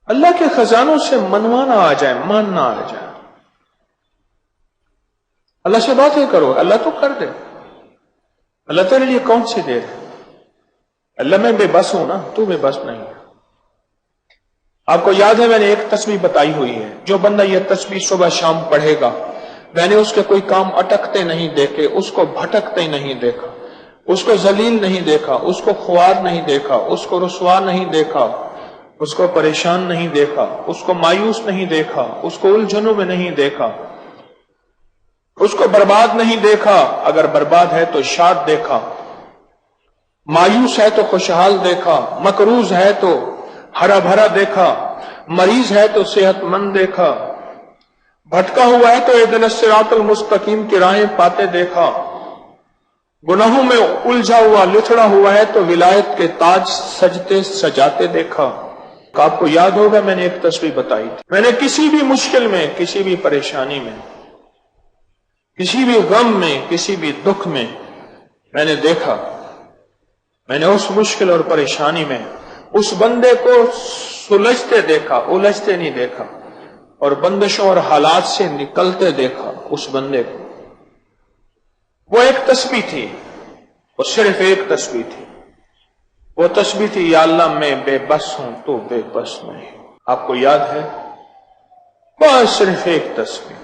اللہ کے خزانوں سے منوانا آ جائے، ماننا آ جائے، اللہ سے باتیں کرو، اللہ تو کر دے، اللہ تیرے لیے کون سی دیر ہے، اللہ میں بے بس ہوں نا، تو بے بس نہیں ہے۔ آپ کو یاد ہے میں نے ایک تسبیح بتائی ہوئی ہے، جو بندہ یہ تسبیح صبح شام پڑھے گا، میں نے اس کے کوئی کام اٹکتے نہیں دیکھے، اس کو بھٹکتے نہیں دیکھا، اس کو ذلیل نہیں دیکھا، اس کو خوار نہیں دیکھا، اس کو رسوا نہیں دیکھا، اس کو پریشان نہیں دیکھا، اس کو مایوس نہیں دیکھا، اس کو الجھنوں میں نہیں دیکھا، اس کو برباد نہیں دیکھا، اگر برباد ہے تو شاد دیکھا، مایوس ہے تو خوشحال دیکھا، مقروض ہے تو ہرا بھرا دیکھا، مریض ہے تو صحت مند دیکھا، بھٹکا ہوا ہے تو اہدنا الصراط المستقیم کی راہیں پاتے دیکھا، گناہوں میں الجھا ہوا لتھڑا ہوا ہے تو ولایت کے تاج سجتے سجاتے دیکھا۔ آپ کو یاد ہوگا میں نے ایک تسبیح بتائی تھی، میں نے کسی بھی مشکل میں، کسی بھی پریشانی میں، کسی بھی غم میں، کسی بھی دکھ میں میں نے دیکھا، میں نے اس مشکل اور پریشانی میں اس بندے کو سلجھتے دیکھا، الجھتے نہیں دیکھا، اور بندشوں اور حالات سے نکلتے دیکھا اس بندے کو۔ وہ ایک تسبیح تھی، وہ صرف ایک تسبیح تھی، وہ تسبیح تھی یا اللہ میں بے بس ہوں تو بے بس نہیں۔ آپ کو یاد ہے؟ بس صرف ایک تسبیح،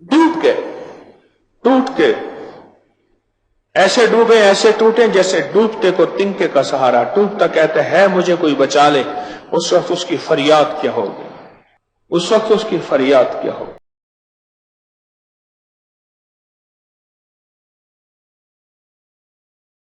ڈوب کے ٹوٹ کے ایسے ڈوبے ایسے ٹوٹے جیسے ڈوبتے کو تنکے کا سہارا، ٹوٹتا کہتے ہے مجھے کوئی بچا لے، اس وقت اس کی فریاد کیا ہوگی، اس وقت اس کی فریاد کیا ہوگی۔